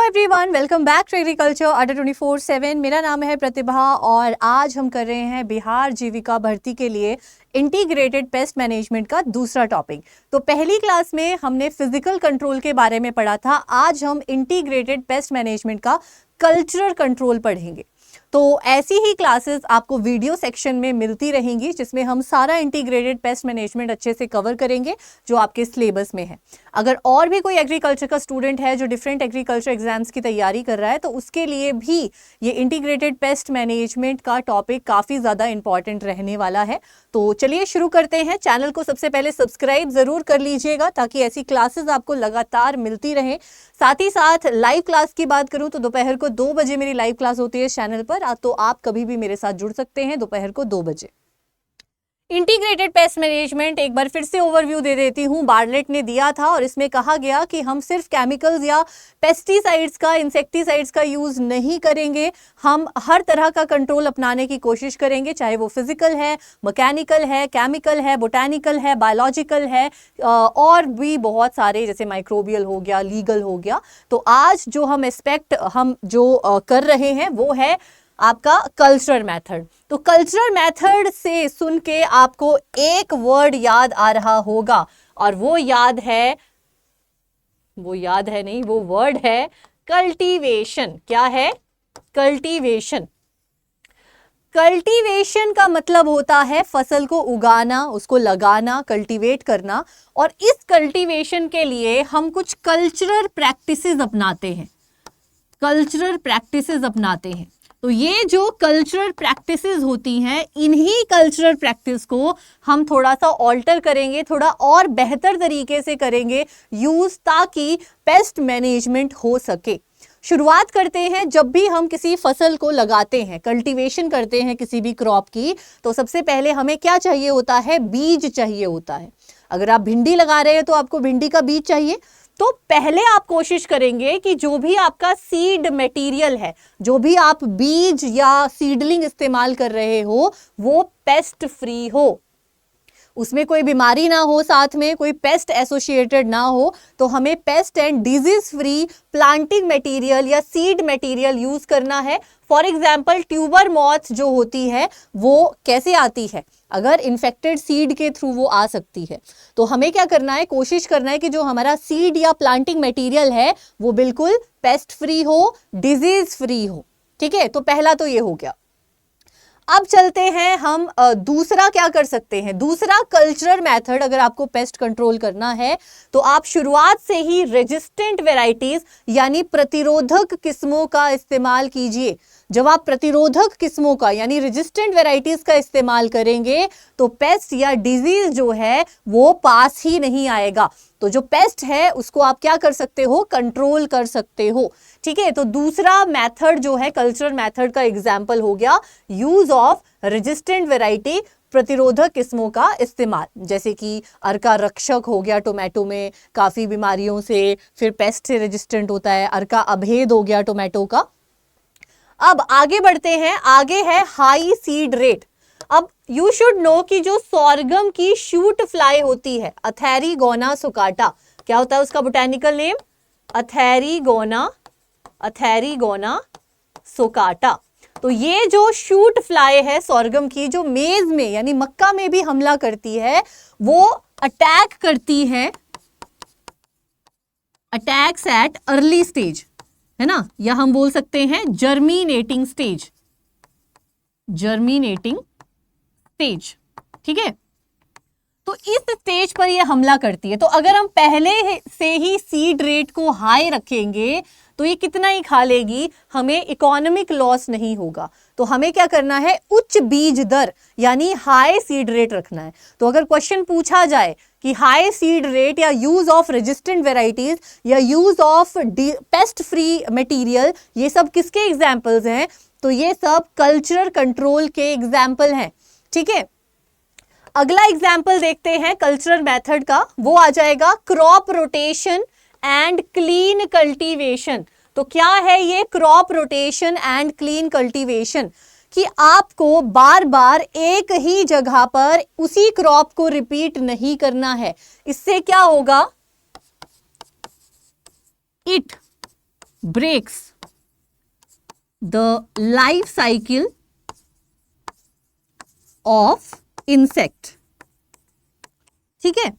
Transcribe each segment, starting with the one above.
Everyone, welcome back to Agriculture Adda 24/7। मेरा नाम है प्रतिभा और आज हम कर रहे हैं बिहार जीविका भर्ती के लिए इंटीग्रेटेड पेस्ट मैनेजमेंट का दूसरा टॉपिक। तो पहली क्लास में हमने फिजिकल कंट्रोल के बारे में पढ़ा था। आज हम इंटीग्रेटेड पेस्ट मैनेजमेंट का कल्चरल कंट्रोल पढ़ेंगे। तो ऐसी ही क्लासेस आपको वीडियो सेक्शन में मिलती रहेंगी जिसमें हम सारा इंटीग्रेटेड पेस्ट मैनेजमेंट अच्छे से कवर करेंगे जो आपके सिलेबस में है। अगर और भी कोई एग्रीकल्चर का स्टूडेंट है जो डिफरेंट एग्रीकल्चर एग्जाम्स की तैयारी कर रहा है तो उसके लिए भी ये इंटीग्रेटेड पेस्ट मैनेजमेंट का टॉपिक काफ़ी ज़्यादा इंपॉर्टेंट रहने वाला है। तो चलिए शुरू करते हैं। चैनल को सबसे पहले सब्सक्राइब ज़रूर कर लीजिएगा ताकि ऐसी क्लासेस आपको लगातार मिलती रहे। साथ ही साथ लाइव क्लास की बात करूं तो दोपहर को 2 बजे मेरी लाइव क्लास होती है चैनल पर, तो आप कभी भी मेरे साथ जुड़ सकते हैं दोपहर को 2 बजे। इंटीग्रेटेड पेस्ट मैनेजमेंट एक बार फिर से ओवरव्यू दे देती हूं। बार्लेट ने दिया था और इसमें कहा गया कि हम सिर्फ केमिकल्स या पेस्टिसाइड्स का, इंसेक्टिसाइड्स का यूज नहीं करेंगे, हम हर तरह का कंट्रोल अपनाने की कोशिश करेंगे, चाहे वो फिजिकल है, मैकेनिकल है, केमिकल है, बोटैनिकल है, बायोलॉजिकल है और भी बहुत सारे जैसे माइक्रोबियल हो गया, लीगल हो गया। तो आज जो हम एस्पेक्ट कर रहे हैं वो है आपका कल्चरल मेथड। तो कल्चरल मेथड से सुन के आपको एक वर्ड याद आ रहा होगा और वो वर्ड है कल्टीवेशन। क्या है? कल्टीवेशन। कल्टीवेशन का मतलब होता है फसल को उगाना, उसको लगाना, कल्टीवेट करना। और इस कल्टीवेशन के लिए हम कुछ कल्चरल प्रैक्टिसेस अपनाते हैं। तो ये जो कल्चरल प्रैक्टिसेस होती हैं, इन्हीं कल्चरल प्रैक्टिस को हम थोड़ा सा ऑल्टर करेंगे, थोड़ा और बेहतर तरीके से करेंगे यूज, ताकि पेस्ट मैनेजमेंट हो सके। शुरुआत करते हैं। जब भी हम किसी फसल को लगाते हैं, कल्टीवेशन करते हैं किसी भी क्रॉप की, तो सबसे पहले हमें क्या चाहिए होता है? बीज चाहिए होता है। अगर आप भिंडी लगा रहे हैं तो आपको भिंडी का बीज चाहिए। तो पहले आप कोशिश करेंगे कि जो भी आपका सीड मटेरियल है, जो भी आप बीज या सीडलिंग इस्तेमाल कर रहे हो, वो पेस्ट फ्री हो, उसमें कोई बीमारी ना हो, साथ में कोई पेस्ट एसोसिएटेड ना हो। तो हमें paste and disease free planting material या सीड मटेरियल यूज करना है। फॉर एग्जाम्पल ट्यूबर मॉथ जो होती है वो कैसे आती है? अगर इन्फेक्टेड सीड के थ्रू वो आ सकती है। तो हमें क्या करना है? कोशिश करना है कि जो हमारा सीड या प्लांटिंग मटेरियल है वो बिल्कुल पेस्ट फ्री हो, डिजीज फ्री हो। ठीक है, तो पहला तो ये हो गया। अब चलते हैं हम दूसरा क्या कर सकते हैं। दूसरा कल्चरल मेथड, अगर आपको पेस्ट कंट्रोल करना है तो आप शुरुआत से ही रेजिस्टेंट वैरायटीज यानी प्रतिरोधक किस्मों का इस्तेमाल कीजिए। जब आप प्रतिरोधक किस्मों का यानी रेजिस्टेंट वैरायटीज का इस्तेमाल करेंगे तो पेस्ट या डिजीज जो है वो पास ही नहीं आएगा। तो जो पेस्ट है उसको आप क्या कर सकते हो? कंट्रोल कर सकते हो। ठीक है, तो दूसरा मेथड जो है कल्चरल मेथड का एग्जाम्पल हो गया यूज ऑफ रेजिस्टेंट वैरायटी, प्रतिरोधक किस्मों का इस्तेमाल। जैसे कि अर्का रक्षक हो गया, टोमेटो में काफी बीमारियों से, फिर पेस्ट से रेजिस्टेंट होता है। अर्का अभेद हो गया टोमेटो का। अब आगे बढ़ते हैं। आगे है हाई सीड रेट। अब यू शुड नो कि जो सोरगम की शूट फ्लाई होती है, एथेरिगोना सुकाटा, क्या होता है उसका बोटेनिकल नेम? एथेरिगोना सुकाटा। तो ये जो शूट फ्लाई है सोरगम की, जो मेज में यानी मक्का में भी हमला करती है, वो अटैक करती है, अटैक्स एट अर्ली स्टेज, है ना, या हम बोल सकते हैं जर्मिनेटिंग स्टेज। ठीक है, तो इस स्टेज पर ये हमला करती है। तो अगर हम पहले से ही सीड रेट को हाई रखेंगे तो ये कितना ही खा लेगी, हमें इकोनॉमिक लॉस नहीं होगा। तो हमें क्या करना है? उच्च बीज दर यानी हाई सीड रेट रखना है। तो अगर क्वेश्चन पूछा जाए कि हाई सीड रेट या यूज ऑफ रेजिस्टेंट वेराइटीज या use of paste free material, ये सब किसके एग्जाम्पल्स हैं? तो ये सब कल्चरल कंट्रोल के एग्जाम्पल हैं। ठीक है, अगला एग्जाम्पल देखते हैं कल्चरल मेथड का। वो आ जाएगा crop rotation and clean cultivation. तो क्या है ये crop rotation and clean cultivation? कि आपको बार बार एक ही जगह पर उसी क्रॉप को रिपीट नहीं करना है। इससे क्या होगा? It breaks the life cycle of insect। ठीक है,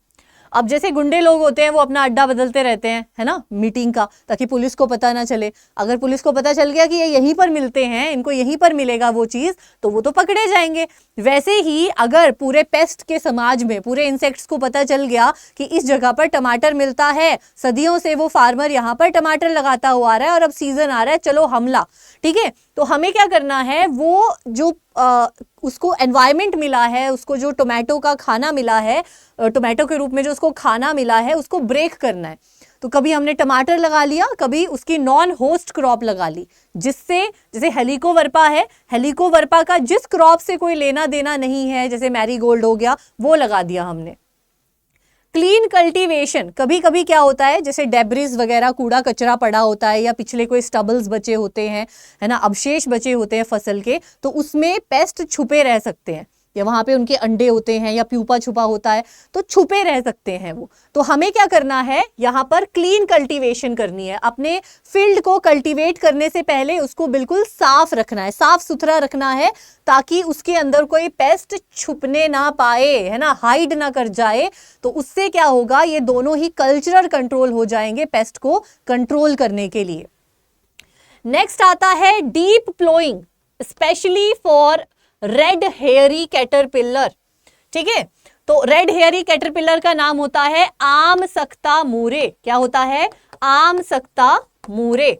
अब जैसे गुंडे लोग होते हैं वो अपना अड्डा बदलते रहते हैं, है ना, मीटिंग का, ताकि पुलिस को पता ना चले। अगर पुलिस को पता चल गया कि ये यहीं पर मिलते हैं, इनको यहीं पर मिलेगा वो चीज, तो वो तो पकड़े जाएंगे। वैसे ही अगर पूरे पेस्ट के समाज में, पूरे इंसेक्ट्स को पता चल गया कि इस जगह पर टमाटर मिलता है, सदियों से वो फार्मर यहाँ पर टमाटर लगाता हुआ आ रहा है और अब सीजन आ रहा है, चलो हमला, ठीक है, तो हमें क्या करना है, वो जो उसको एनवायरनमेंट मिला है, उसको जो टोमेटो का खाना मिला है, टोमेटो के रूप में जो उसको खाना मिला है, उसको ब्रेक करना है। तो कभी हमने टमाटर लगा लिया, कभी उसकी नॉन होस्ट क्रॉप लगा ली, जिससे, जैसे हेलिकोवर्पा है, हेलिकोवर्पा का जिस क्रॉप से कोई लेना देना नहीं है, जैसे मैरीगोल्ड हो गया, वो लगा दिया हमने। क्लीन कल्टीवेशन, कभी कभी क्या होता है, जैसे डेब्रिस वगैरह, कूड़ा कचरा पड़ा होता है, या पिछले कोई स्टबल्स बचे होते हैं, है ना, अवशेष बचे होते हैं फसल के, तो उसमें पेस्ट छुपे रह सकते हैं, या वहां पे उनके अंडे होते हैं, या प्यूपा छुपा होता है, तो छुपे रह सकते हैं वो। तो हमें क्या करना है, यहाँ पर क्लीन कल्टीवेशन करनी है। अपने फील्ड को कल्टीवेट करने से पहले उसको बिल्कुल साफ रखना है, साफ सुथरा रखना है, ताकि उसके अंदर कोई पेस्ट छुपने ना पाए, है ना, हाइड ना कर जाए। तो उससे क्या होगा, ये दोनों ही कल्चरल कंट्रोल हो जाएंगे पेस्ट को कंट्रोल करने के लिए। नेक्स्ट आता है deep ploughing, specially for red hairy caterpillar. ठीक है, तो रेड हेयरी कैटरपिलर का नाम होता है आमसक्ता मूरे। क्या होता है, आमसक्ता मूरे।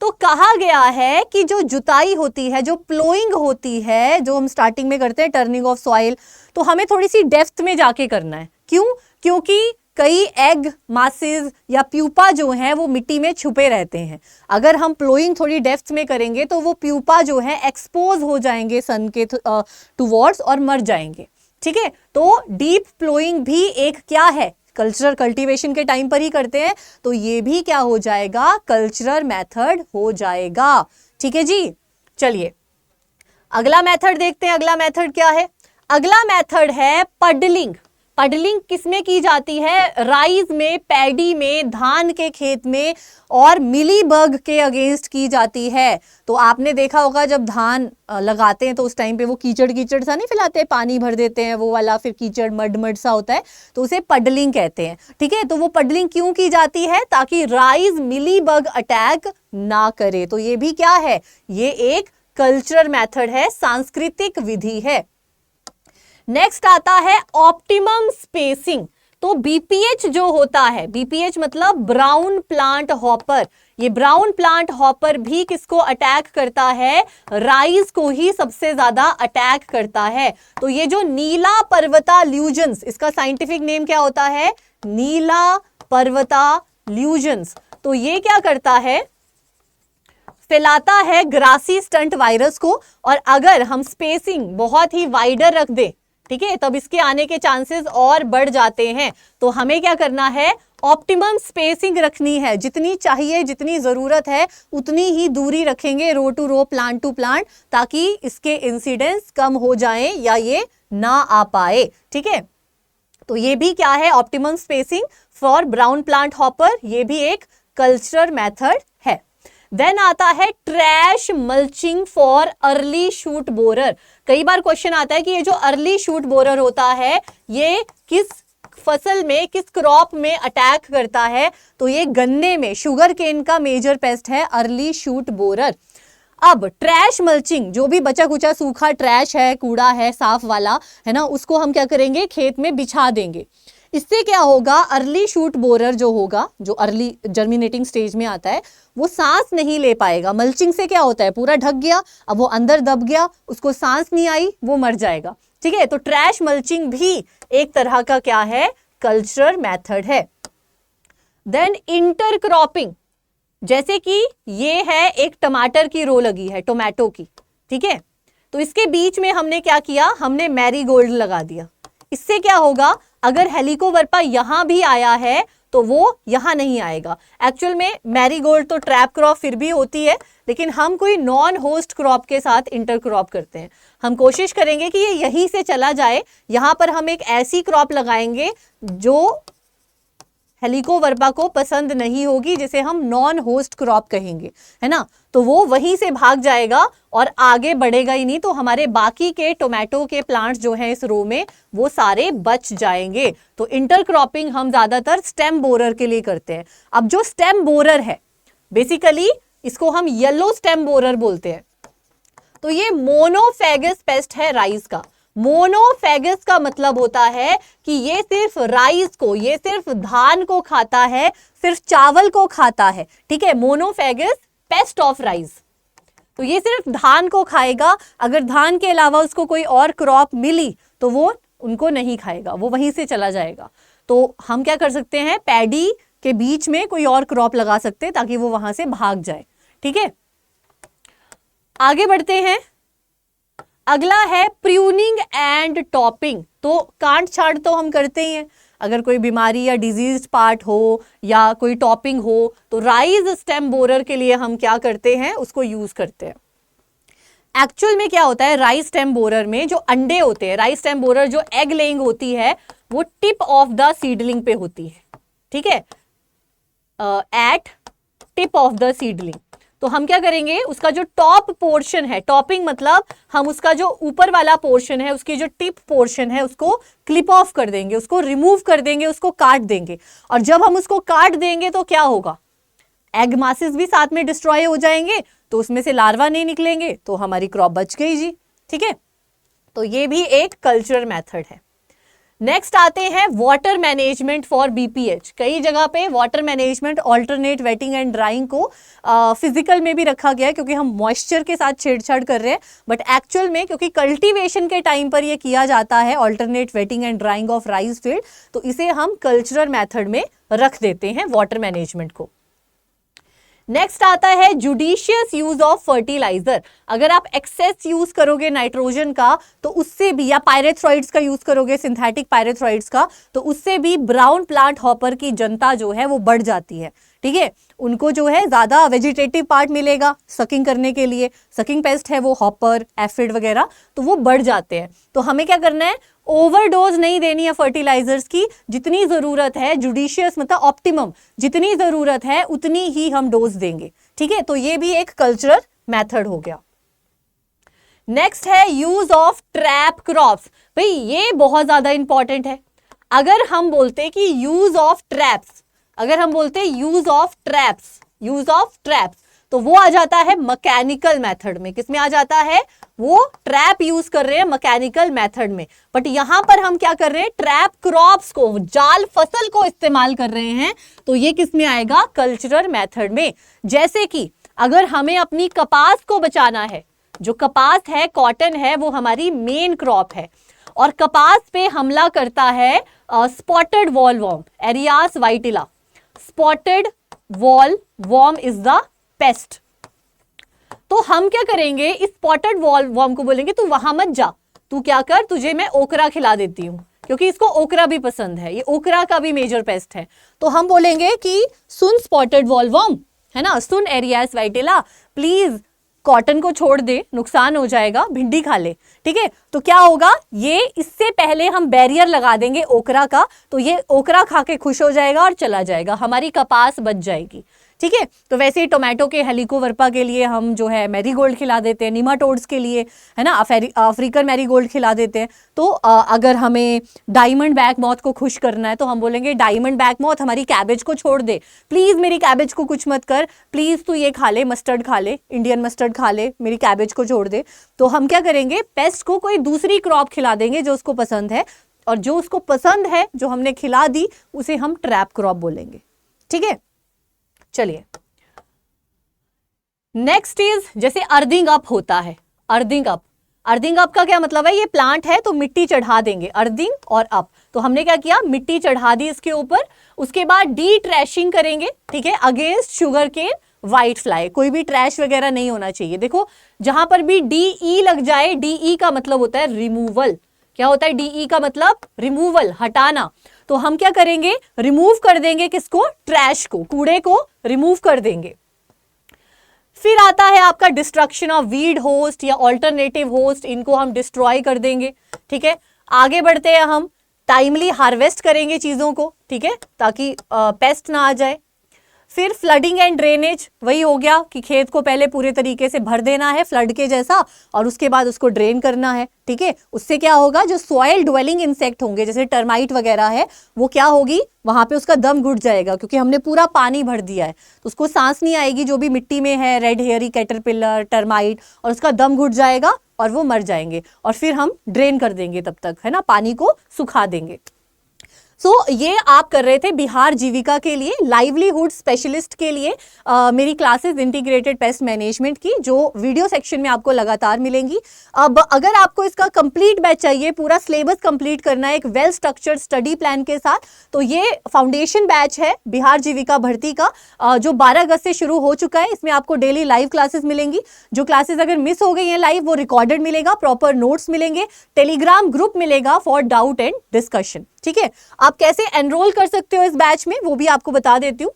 तो कहा गया है कि जो जुताई होती है, जो प्लोइंग होती है, जो हम स्टार्टिंग में करते हैं, टर्निंग ऑफ सॉइल, तो हमें थोड़ी सी डेप्थ में जाके करना है। क्यों? क्योंकि कई एग मासेस या प्यूपा जो हैं वो मिट्टी में छुपे रहते हैं। अगर हम प्लोइंग थोड़ी डेप्थ में करेंगे तो वो प्यूपा जो है एक्सपोज हो जाएंगे सन के टुवर्ड्स और मर जाएंगे। ठीक है, तो डीप प्लोइंग भी एक क्या है, कल्चरल कल्टीवेशन के टाइम पर ही करते हैं, तो ये भी क्या हो जाएगा, कल्चरल मेथड हो जाएगा। ठीक है जी, चलिए अगला मेथड देखते हैं। अगला मेथड क्या है? अगला मेथड है पडलिंग। पडलिंग किसमें की जाती है? राइस में, पैडी में, धान के खेत में और मिलीबग के अगेंस्ट की जाती है। तो आपने देखा होगा जब धान लगाते हैं तो उस टाइम पे वो कीचड़ कीचड़ सा नहीं फैलाते, पानी भर देते हैं वो वाला, फिर कीचड़ मड मड सा होता है, तो उसे पडलिंग कहते हैं। ठीक है, तो वो पडलिंग क्यों की जाती है? ताकि राइस मिलीबग अटैक ना करे। तो ये भी क्या है, ये एक कल्चरल मेथड है, सांस्कृतिक विधि है। नेक्स्ट आता है ऑप्टिमम स्पेसिंग। तो बीपीएच जो होता है, बीपीएच मतलब ब्राउन प्लांट हॉपर, ये ब्राउन प्लांट हॉपर भी किसको अटैक करता है? राइस को ही सबसे ज्यादा अटैक करता है। तो ये जो नीला पर्वता ल्यूजन्स, इसका साइंटिफिक नेम क्या होता है? नीला पर्वता ल्यूजन्स। तो ये क्या करता है? फैलाता है ग्रासी स्टंट वायरस को, और अगर हम स्पेसिंग बहुत ही वाइडर रख दें, ठीक है, तब इसके आने के चांसेस और बढ़ जाते हैं। तो हमें क्या करना है? ऑप्टिमम स्पेसिंग रखनी है, जितनी चाहिए, जितनी जरूरत है उतनी ही दूरी रखेंगे, row to row, plant to plant, ताकि इसके इंसिडेंस कम हो जाएं या ये ना आ पाए। ठीक है, तो ये भी क्या है? Optimum spacing for brown plant hopper, ये भी एक कल्चरल मेथड है। देन आता है trash mulching for early shoot borer. कई बार क्वेश्चन आता है कि ये जो अर्ली शूट बोरर होता है ये किस फसल में, किस क्रॉप में अटैक करता है? तो ये गन्ने में, शुगर केन का मेजर पेस्ट है अर्ली शूट बोरर। अब ट्रैश मल्चिंग, जो भी बचा कुचा सूखा ट्रैश है, कूड़ा है साफ वाला, है ना, उसको हम क्या करेंगे? खेत में बिछा देंगे। इससे क्या होगा? अर्ली शूट बोरर जो होगा, जो अर्ली जर्मिनेटिंग स्टेज में आता है, वो सांस नहीं ले पाएगा। मल्चिंग से क्या होता है? पूरा ढक गया, अब वो अंदर दब गया, उसको सांस नहीं आई, वो मर जाएगा। ठीक है, तो ट्रैश मल्चिंग भी एक तरह का क्या है? कल्चरल मेथड है। देन इंटरक्रॉपिंग, जैसे कि ये है एक टमाटर की रो लगी है, टोमेटो की, ठीक है, तो इसके बीच में हमने क्या किया? हमने मैरीगोल्ड लगा दिया। इससे क्या होगा? अगर हेलिकोवर्पा यहां भी आया है तो वो यहां नहीं आएगा। एक्चुअल में मैरीगोल्ड तो ट्रैप क्रॉप फिर भी होती है, लेकिन हम कोई नॉन होस्ट क्रॉप के साथ इंटरक्रॉप करते हैं। हम कोशिश करेंगे कि ये यहीं से चला जाए, यहां पर हम एक ऐसी क्रॉप लगाएंगे जो हेलिकोवर्पा को पसंद नहीं होगी, जिसे हम नॉन होस्ट क्रॉप कहेंगे, है ना। तो वो वहीं से भाग जाएगा और आगे बढ़ेगा ही नहीं, तो हमारे बाकी के टोमेटो के प्लांट्स जो हैं इस रो में वो सारे बच जाएंगे। तो इंटरक्रॉपिंग हम ज्यादातर स्टेम बोरर के लिए करते हैं। अब जो स्टेम बोरर है बेसिकली इसको हम येलो स्टेम बोरर बोलते हैं। तो ये मोनोफेगस पेस्ट है राइस का। मोनोफेगस का मतलब होता है कि ये सिर्फ राइस को, ये सिर्फ धान को खाता है, सिर्फ चावल को खाता है, ठीक है। मोनोफेगस पेस्ट ऑफ राइस, तो ये सिर्फ धान को खाएगा। अगर धान के अलावा उसको कोई और क्रॉप मिली तो वो उनको नहीं खाएगा, वो वहीं से चला जाएगा। तो हम क्या कर सकते हैं, पैडी के बीच में कोई और क्रॉप लगा सकते हैं ताकि वो वहां से भाग जाए, ठीक है। आगे बढ़ते हैं। अगला है प्रूनिंग एंड टॉपिंग। तो काट छांट तो हम करते ही हैं, अगर कोई बीमारी या डिजीज पार्ट हो या कोई टॉपिंग हो तो राइस स्टेम बोरर के लिए हम क्या करते हैं, उसको यूज करते हैं। एक्चुअल में क्या होता है, राइस स्टेम बोरर में जो अंडे होते हैं, राइस स्टेम बोरर जो एग लेइंग होती है वो टिप ऑफ द सीडलिंग पे होती है, ठीक है, at tip of the seedling. तो हम क्या करेंगे, उसका जो टॉप पोर्शन है, टॉपिंग मतलब हम उसका जो ऊपर वाला पोर्शन है, उसकी जो टिप पोर्शन है उसको क्लिप ऑफ कर देंगे, उसको रिमूव कर देंगे, उसको काट देंगे। और जब हम उसको काट देंगे तो क्या होगा, एग मासेस भी साथ में डिस्ट्रॉय हो जाएंगे, तो उसमें से लार्वा नहीं निकलेंगे, तो हमारी क्रॉप बच गई जी, ठीक है। तो ये भी एक कल्चरल मेथड है। नेक्स्ट आते हैं वाटर मैनेजमेंट फॉर बीपीएच। कई जगह पे water management, alternate wetting and drawing को फिजिकल में भी रखा गया है क्योंकि हम मॉइस्चर के साथ छेड़छाड़ कर रहे हैं, बट एक्चुअल में क्योंकि कल्टीवेशन के टाइम पर ये किया जाता है alternate wetting and drying of rice field, तो इसे हम कल्चरल मेथड में रख देते हैं वाटर मैनेजमेंट को। नेक्स्ट आता है जुडिशियस यूज ऑफ फर्टिलाइजर। अगर आप एक्सेस यूज करोगे नाइट्रोजन का तो उससे भी, या पायरेथ्रॉइड्स का यूज करोगे, सिंथेटिक पायरेथ्रॉइड्स का, तो उससे भी ब्राउन प्लांट हॉपर की जनता जो है वो बढ़ जाती है, ठीक है। उनको जो है ज्यादा वेजिटेटिव पार्ट मिलेगा सकिंग करने के लिए, सकिंग पेस्ट है वो हॉपर, एफिड वगैरह, तो वो बढ़ जाते हैं। तो हमें क्या करना है, ओवरडोज नहीं देनी है फर्टिलाइजर्स की, जितनी जरूरत है, जुडिशियस मतलब ऑप्टिमम, जितनी जरूरत है उतनी ही हम डोज देंगे, ठीक है। तो ये भी एक कल्चरल मेथड हो गया। नेक्स्ट है यूज ऑफ ट्रैप क्रॉप्स। भाई ये बहुत ज्यादा इंपॉर्टेंट है। अगर हम बोलते कि यूज ऑफ ट्रैप्स, अगर हम बोलते use of traps, use of traps, तो वो आ जाता है मैकेनिकल मेथड में। किसमें आ जाता है, वो ट्रैप यूज कर रहे हैं मैकेनिकल मेथड में, बट यहां पर हम क्या कर रहे हैं, ट्रैप क्रॉप्स को, जाल फसल को इस्तेमाल कर रहे हैं, तो ये किसमें आएगा, कल्चरल मेथड में। जैसे कि अगर हमें अपनी कपास को बचाना है, जो कपास है, कॉटन है, वो हमारी मेन क्रॉप है, और कपास पे हमला करता है spotted bollworm, Earias vittella. Spotted bollworm is the pest. तो हम क्या करेंगे, इस स्पॉटेड वॉल वॉर्म को बोलेंगे तू वहां मत जा, तू क्या कर, तुझे मैं ओकरा खिला देती हूं, क्योंकि इसको ओकरा भी पसंद है, ये ओकरा का भी मेजर पेस्ट है। तो हम बोलेंगे कि सुन स्पॉटेड वॉल वॉर्म, है ना, सुन एरियास वाइटिला, प्लीज कॉटन को छोड़ दे, नुकसान हो जाएगा, भिंडी खा ले, ठीक है। तो क्या होगा, ये इससे पहले हम बैरियर लगा देंगे ओकरा का, तो ये ओकरा खा के खुश हो जाएगा और चला जाएगा, हमारी कपास बच जाएगी, ठीक है। तो वैसे ही टोमेटो के हेलिकोवर्पा के लिए हम जो है मैरीगोल्ड खिला देते हैं, निमाटोड्स के लिए, है ना, अफ्रीकन मैरीगोल्ड खिला देते हैं। तो अगर हमें डायमंड बैक मॉथ को खुश करना है तो हम बोलेंगे डायमंड बैक मॉथ हमारी कैबेज को छोड़ दे, प्लीज मेरी कैबेज को कुछ मत कर, प्लीज तू ये खा ले, मस्टर्ड खा ले, इंडियन मस्टर्ड खा ले, मेरी कैबेज को छोड़ दे। तो हम क्या करेंगे, पेस्ट को कोई दूसरी क्रॉप खिला देंगे जो उसको पसंद है, और जो उसको पसंद है जो हमने खिला दी उसे हम ट्रैप क्रॉप बोलेंगे, ठीक है। चलिए नेक्स्ट इज, जैसे अर्थिंग अप होता है, अर्थिंग अप, अर्थिंग अप का क्या मतलब है, ये प्लांट है तो मिट्टी चढ़ा देंगे, अर्थिंग और अप। तो हमने क्या किया, मिट्टी चढ़ा दी इसके ऊपर, उसके बाद डी ट्रैशिंग करेंगे, ठीक है, against sugar cane white fly. कोई भी ट्रैश वगैरह नहीं होना चाहिए। देखो जहां पर भी DE लग जाए, DE का मतलब होता है रिमूवल। क्या होता है DE का मतलब, रिमूवल, हटाना। तो हम क्या करेंगे, रिमूव कर देंगे किसको, ट्रैश को, कूड़े को रिमूव कर देंगे। फिर आता है आपका डिस्ट्रक्शन ऑफ वीड होस्ट या ऑल्टरनेटिव होस्ट, इनको हम डिस्ट्रॉय कर देंगे, ठीक है। आगे बढ़ते हैं हम, टाइमली हार्वेस्ट करेंगे चीज़ों को, ठीक है, ताकि पेस्ट ना आ जाए। फिर फ्लडिंग एंड ड्रेनेज, वही हो गया कि खेत को पहले पूरे तरीके से भर देना है फ्लड के जैसा, और उसके बाद उसको ड्रेन करना है, ठीक है। उससे क्या होगा, जो सॉइल ड्वेलिंग इंसेक्ट होंगे जैसे टर्माइट वगैरह है, वो क्या होगी, वहां पे उसका दम घुट जाएगा, क्योंकि हमने पूरा पानी भर दिया है, तो उसको सांस नहीं आएगी, जो भी मिट्टी में है, रेड हेयरी कैटरपिलर, टर्माइट, और उसका दम घुट जाएगा और वो मर जाएंगे, और फिर हम ड्रेन कर देंगे तब तक, है ना, पानी को सुखा देंगे। ये आप कर रहे थे बिहार जीविका के लिए, लाइवलीहुड स्पेशलिस्ट के लिए मेरी क्लासेस इंटीग्रेटेड पेस्ट मैनेजमेंट की, जो वीडियो सेक्शन में आपको लगातार मिलेंगी। अब अगर आपको इसका कंप्लीट बैच चाहिए, पूरा सिलेबस कंप्लीट करना है एक वेल स्ट्रक्चर्ड स्टडी प्लान के साथ, तो ये फाउंडेशन बैच है बिहार जीविका भर्ती का, जो 12 अगस्त से शुरू हो चुका है। इसमें आपको डेली लाइव क्लासेस मिलेंगी, जो क्लासेस अगर मिस हो गई हैं लाइव, वो रिकॉर्डेड मिलेगा, प्रॉपर नोट्स मिलेंगे, टेलीग्राम ग्रुप मिलेगा फॉर डाउट एंड डिस्कशन, ठीक है। आप कैसे एनरोल कर सकते हो इस बैच में, वो भी आपको बता देती हूँ।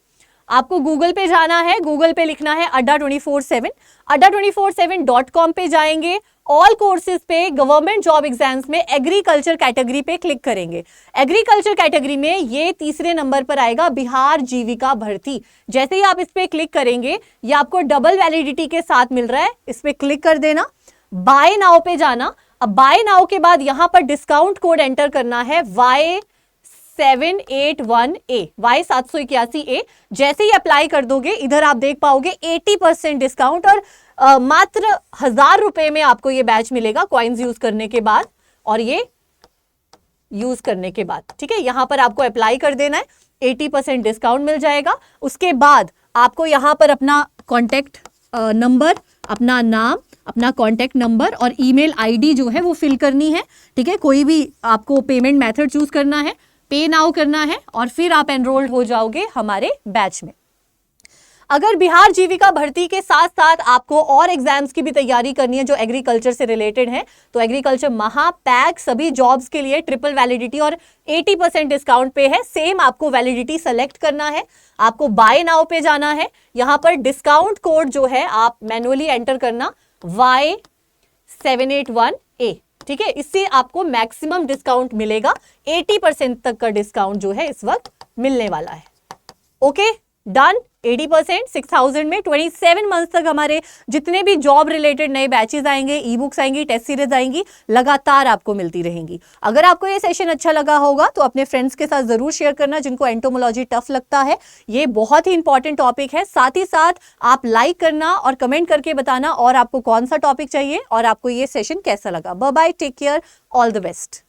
आपको गूगल पे जाना है, गूगल पे लिखना है अड्डा 24/7, adda247.com पे जाएंगे, ऑल कोर्सेज पे गवर्नमेंट जॉब एग्जाम्स में एग्रीकल्चर कैटेगरी पे क्लिक करेंगे। एग्रीकल्चर कैटेगरी में ये तीसरे नंबर पर आएगा बिहार जीविका भर्ती। जैसे ही आप इस पे क्लिक करेंगे, ये आपको डबल वैलिडिटी के साथ मिल रहा है, इस पे क्लिक कर देना, बाय नाउ पे जाना। अब बाय नाउ के बाद यहां पर डिस्काउंट कोड एंटर करना है Y781A, Y781A। जैसे ही अप्लाई कर दोगे, इधर आप देख पाओगे 80% डिस्काउंट, और मात्र 1000 रुपए में आपको ये बैच मिलेगा कॉइन्स यूज करने के बाद, और ये यूज करने के बाद, ठीक है। यहां पर आपको अप्लाई कर देना है, 80% डिस्काउंट मिल जाएगा। उसके बाद आपको यहां पर अपना कॉन्टेक्ट नंबर, अपना नाम, अपना कॉन्टेक्ट नंबर और ईमेल आईडी जो है वो फिल करनी है, ठीक है। कोई भी आपको पेमेंट मेथड चूज करना है, पे नाउ करना है, और फिर आप एनरोल्ड हो जाओगे हमारे बैच में। अगर बिहार जीविका भर्ती के साथ साथ आपको और एग्जाम्स की भी तैयारी करनी है जो एग्रीकल्चर से रिलेटेड है, तो एग्रीकल्चर महापैक सभी जॉब्स के लिए ट्रिपल वैलिडिटी और 80% डिस्काउंट पे है। सेम आपको वैलिडिटी सेलेक्ट करना है, आपको बाय नाउ पे जाना है, यहां पर डिस्काउंट कोड जो है आप मैनुअली एंटर करना, Y781A, ठीक है। इससे आपको मैक्सिमम डिस्काउंट मिलेगा, 80% तक का डिस्काउंट जो है इस वक्त मिलने वाला है। Okay, done. 80% 6000 में 27 मंथ तक हमारे जितने भी जॉब रिलेटेड नए बैचेस आएंगे, ई बुक्स आएंगी, टेस्ट सीरीज आएंगी, लगातार आपको मिलती रहेंगी। अगर आपको ये सेशन अच्छा लगा होगा तो अपने फ्रेंड्स के साथ जरूर शेयर करना जिनको एंटोमोलॉजी टफ लगता है। ये बहुत ही इंपॉर्टेंट टॉपिक है। साथ ही साथ आप लाइक करना और कमेंट करके बताना और आपको कौन सा टॉपिक चाहिए और आपको ये सेशन कैसा लगा। Bye bye, take care, all the best.